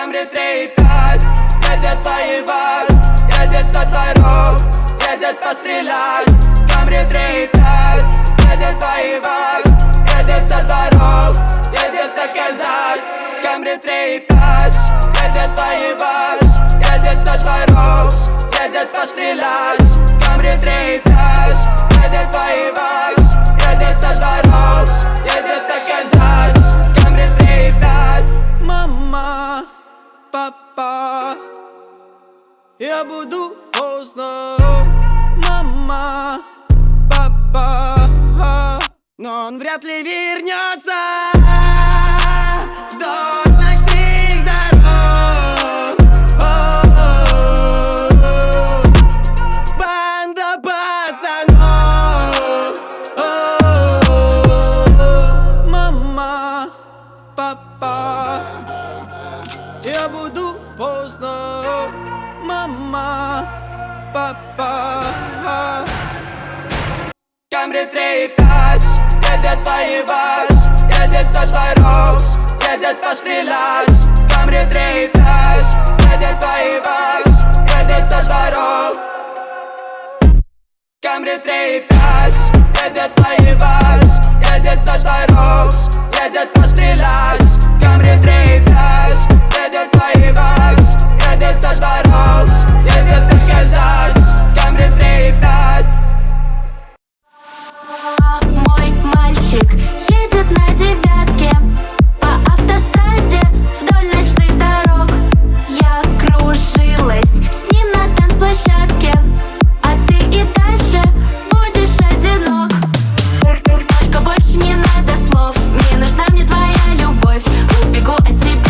Камри 3,5 едет воевать, едет со дворов, едет пострелять. Камри 3,5 едет воевать, едет со дворов, едет доказать. Камри 3,5 едет воевать, едет со дворов, едет пострелять. Камри 3,5 едет воевать, едет со дворов, едет доказать. Камри 3,5. Мама, папа, я буду поздно. Мама, папа, но он вряд ли вернется. Вдоль ночных дорог банда пацанов. Мама, папа, я буду поздно. Мама, папа. Камри 3,5 едет воевать, едет со дворов, едет пострелять. Камри 3,5 едет воевать, едет со дворов. Камри 3,5 едет воевать, едет со дворов, едет пострелять. Камри 3,5 едет воевать, едет со дворов, едет доказать. Камри 3,5. Мой мальчик едет на девятке по автостраде вдоль ночных дорог. Я кружилась с ним на танцплощадке, а ты и дальше будешь одинок. Только больше не надо слов, не нужна мне твоя любовь. Убегу от тебя.